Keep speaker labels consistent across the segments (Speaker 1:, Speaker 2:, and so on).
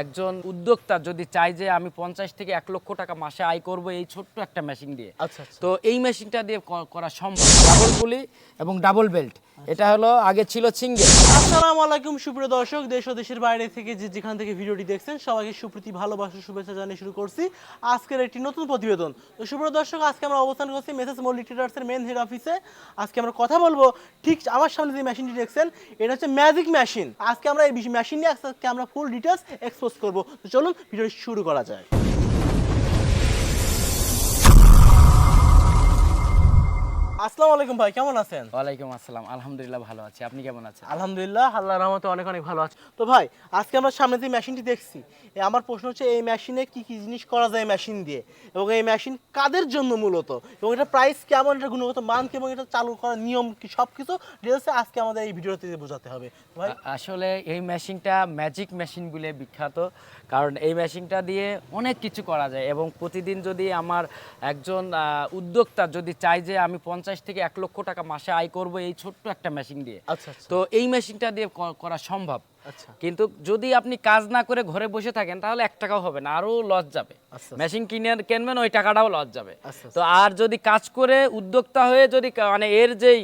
Speaker 1: একজন উদ্যোক্তা যদি চায় যে আমি 50 থেকে 1 লক্ষ টাকা মাসে আয় করব এই ছোট্ট একটা মেশিন দিয়ে,
Speaker 2: আচ্ছা আচ্ছা।
Speaker 1: তো এই মেশিনটা দিয়ে করা সম্ভব। ডাবল পুলি এবং ডাবল বেল্ট, এটা হলো আগে ছিল সিঙ্গেল।
Speaker 2: আসসালামু আলাইকুম সুপ্রিয় দর্শক, দেশ ও দেশের বাইরে থেকে যেখান থেকে ভিডিওটি দেখছেন সবাইকে সুপ্রীতি ভালোবাসা শুভেচ্ছা জানিয়ে শুরু করছি আজকের একটি নতুন প্রতিবেদন। তো সুপ্রিয় দর্শক, আজকে আমরা অবস্থান করছি মেসেজ মল্লিক ট্রেডার্সের মেন হেড অফিসে। আজকে আমরা কথা বলবো, ঠিক আমার সামনে যে মেশিনটি দেখছেন এটা হচ্ছে ম্যাজিক মেশিন। আজকে আমরা এই মেশিন নিয়ে আজকে আমরা ফুল ডিটেলস এক্সপোজ করব। তো চলুন ভিডিওটি শুরু করা যায়। আসসালামু আলাইকুম ভাই, কেমন আছেন?
Speaker 1: ওয়ালাইকুম আসসালাম, আলহামদুলিল্লাহ ভালো আছি। আপনি কেমন আছেন?
Speaker 2: আলহামদুলিল্লাহ, আল্লাহর রহমতে অনেক অনেক ভালো আছে। তো ভাই, আজকে আমরা সামনে যে মেশিনটি দেখছি, আমার প্রশ্ন হচ্ছে এই মেশিনে কি কি জিনিস করা যায় মেশিন দিয়ে, এবং এই মেশিন কাদের জন্য মূলত, এবং এটা প্রাইস কেমন, এটা গুণগত মান কেমন, এটা চালু করার নিয়ম কি, সব কিছু ডিটেলসে আজকে আমাদের এই ভিডিওতে বোঝাতে হবে ভাই।
Speaker 1: আসলে এই মেশিনটা ম্যাজিক মেশিন বলে বিখ্যাত, কারণ এই মেশিনটা দিয়ে অনেক কিছু করা যায়। এবং প্রতিদিন যদি আমার একজন উদ্যোক্তা যদি চায় যে আমি 50 থেকে 1 লক্ষ টাকা মাসে আয় করব এই ছোট্ট একটা মেশিন দিয়ে,
Speaker 2: আচ্ছা আচ্ছা।
Speaker 1: তো এই মেশিনটা দিয়ে করা সম্ভব।
Speaker 2: আচ্ছা।
Speaker 1: কিন্তু যদি আপনি কাজ না করে ঘরে বসে থাকেন তাহলে 1 টাকাও হবে না, আরো লস যাবে।
Speaker 2: আচ্ছা।
Speaker 1: মেশিন কিনবেন, ওই টাকাটাও লস যাবে।
Speaker 2: আচ্ছা।
Speaker 1: তো আর যদি কাজ করে উদ্যোক্তা হয়ে যদি মানে এর যেই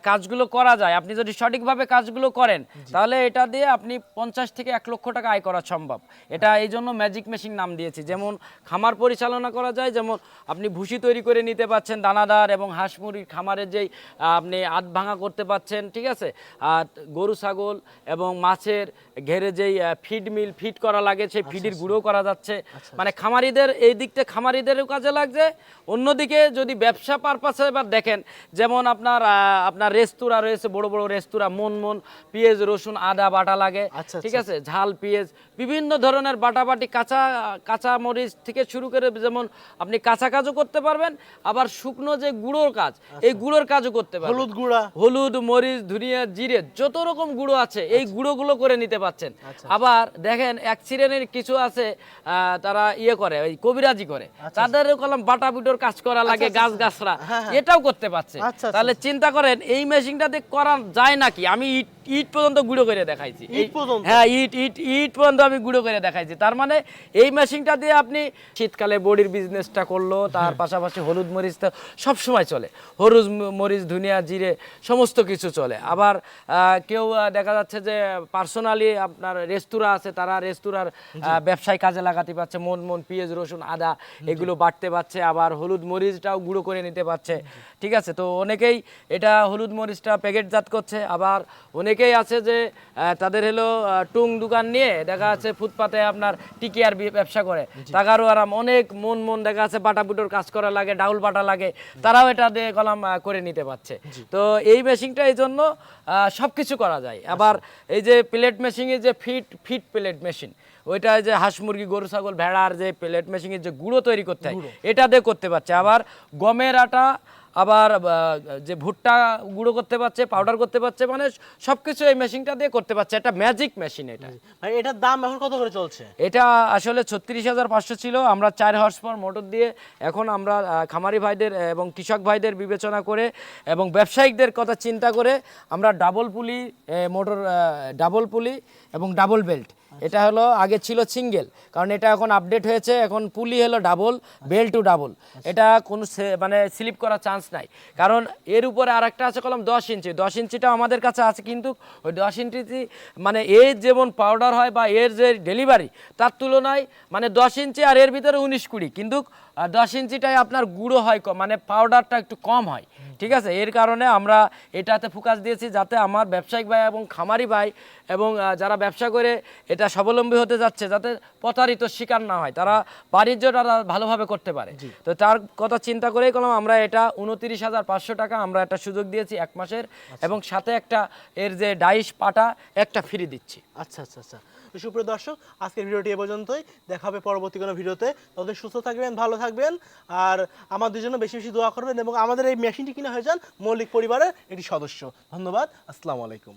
Speaker 1: কাজগুলো করা যায়, আপনি যদি সঠিকভাবে কাজগুলো করেন তাহলে এটা দিয়ে আপনি 50 থেকে 1 লক্ষ টাকা আয় করা সম্ভব। এটা এই জন্য ম্যাজিক মেশিন নাম দিয়েছি। যেমন খামার পরিচালনা করা যায়, যেমন আপনি ভুসি তৈরি করে নিতে পাচ্ছেন দানাদার, এবং হাঁস মুরগির খামারের যেই আপনি আধ ভাঙা করতে পাচ্ছেন, ঠিক আছে। আর গরু ছাগল এবং মাছের ঘেরে যেই ফিড মিল ফিড করা লাগে সেই ফিডের গুঁড়ো করা যাচ্ছে। মানে খামারিদের এই দিকটা খামারিদেরও কাজে লাগছে। অন্যদিকে যদি ব্যবসা পারপাসে এবার দেখেন, যেমন আপনার রেস্তোরাঁ রয়েছে, বড় বড় রেস্তোরাঁ, মন পেঁয়াজ রসুন আদা বাটা লাগে, ঠিক আছে, ঝাল পেঁয়াজ বিভিন্ন ধরনের বাটাবাটি, কাঁচা মরিচ থেকে শুরু করে, যেমন আপনি কাঁচা কাজও করতে পারবেন, আবার শুকনো যে গুঁড়োর কাজ, এই গুঁড়োর কাজও করতে পারবেন।
Speaker 2: হলুদ গুঁড়া,
Speaker 1: হলুদ, মরিচ, ধনিয়া, জিরে, যত রকম গুঁড়ো আছে এই গুঁড়োগুলো করে নিতে পাচ্ছেন। আবার দেখেন এক শ্রেণীর কিছু আছে, তারা করে, ওই কবিরাজি করে, তাদের কলম বাটা বুটোর কাজ করা লাগে, গাছ গাছরা, এটাও করতে পারছে। তাহলে চিন্তা করেন এই মেশিনটাতে করা যায় নাকি। আমি ইট পর্যন্ত গুঁড়ো করে দেখাইছি। হ্যাঁ, ইট পর্যন্ত আমি গুঁড়ো করে দেখাইছি। তার মানে এই মেশিনটা দিয়ে আপনি শীতকালে বডির বিজনেসটা করলো, তার পাশাপাশি হলুদ মরিচ তো সব সময় চলে, হলুদ মরিচ, ধনিয়া, জিরে সমস্ত কিছু চলে। আবার কেউ দেখা যাচ্ছে যে পার্সোনালি আপনার রেস্তোরাঁ আছে, তারা রেস্তোরাঁর ব্যবসায় কাজে লাগাতে পারছে, মন পেঁয়াজ রসুন আদা এগুলো বাটতে পারছে, আবার হলুদ মরিচটাও গুঁড়ো করে নিতে পারছে, ঠিক আছে। তো অনেকেই এটা হলুদ মরিচটা প্যাকেটজাত করছে। আবার অনেকেই আছে যে তাদের হলো টুং দোকান নিয়ে দেখা যাচ্ছে ফুটপাতে আপনার টিকিয়ার ব্যবসা করে, টাকারও আরাম, অনেক মন দেখা যাচ্ছে বাটা বুটোর কাজ করা লাগে, ডাউল বাটা লাগে, তারাও এটা দিয়ে কলম করে নিতে পারছে। তো এই মেশিনটা এই জন্য সবকিছু করা যায়। আবার এই যে প্লেট মেশিনে যে ফিট প্লেট মেশিন, ওইটা যে হাঁস মুরগি গরু ছাগল ভেড়ার যে প্লেট মেশিনের যে গুঁড়ো তৈরি করতে হয় এটা দিয়ে করতে পারছে। আবার গমের আটা, আবার যে ভুট্টা গুঁড়ো করতে পারছে, পাউডার করতে পারছে, মানে সবকিছু এই মেশিনটা দিয়ে করতে পারছে। এটা ম্যাজিক মেশিন। এটা
Speaker 2: ভাই, এটার দাম এখন কত করে চলছে?
Speaker 1: এটা আসলে 36,500 ছিল। আমরা 4 হর্স পাওয়ার মোটর দিয়ে এখন আমরা খামারি ভাইদের এবং কৃষক ভাইদের বিবেচনা করে এবং ব্যবসায়িকদের কথা চিন্তা করে আমরা ডাবল পুলি মোটর, ডাবল পুলি এবং ডাবল বেল্ট, এটা হলো আগে ছিল সিঙ্গেল, কারণ এটা এখন আপডেট হয়েছে, এখন পুলি হলো ডাবল, বেল্ট টু ডাবল। এটা কোনো মানে স্লিপ করার চান্স নাই, কারণ এর উপরে আরেকটা আছে কলম 10 ইঞ্চি। 10 ইঞ্চিটা আমাদের কাছে আছে, কিন্তু ওই 10 ইঞ্চি মানে এর যেমন পাউডার হয় বা এর যে ডেলিভারি, তার তুলনায় মানে 10 ইঞ্চি আর এর ভিতরে 19-20, কিন্তু 10 ইঞ্চিটাই আপনার গুঁড়ো হয় কম, মানে পাউডারটা একটু কম হয়, ঠিক আছে। এর কারণে আমরা এটাতে ফোকাস দিয়েছি যাতে আমার ব্যবসায়িক ভাই এবং খামারি ভাই এবং যারা ব্যবসা করে এটা স্বাবলম্বী হতে যাচ্ছে, যাতে প্রতারিত শিকার না হয়, তারা বাণিজ্যটা ভালোভাবে করতে পারে। তো তার কথা চিন্তা করেই করলাম আমরা এটা 29,500 টাকা আমরা একটা সুযোগ দিয়েছি 1 মাসের, এবং সাথে একটা এর যে ডাইশ পাটা একটা ফ্রি দিচ্ছি।
Speaker 2: আচ্ছা আচ্ছা আচ্ছা। সুপ্রিয় দর্শক, আজকের ভিডিওটি এ পর্যন্তই। দেখা হবে পরবর্তী কোনো ভিডিওতে। ততদিন সুস্থ থাকবেন, ভালো থাকবেন, আর আমাদের জন্য বেশি বেশি দোয়া করবেন, এবং আমাদের এই মেশিনটি কিনা হয়ে যান মৌলিক পরিবারের একটি সদস্য। ধন্যবাদ। আসসালামু আলাইকুম।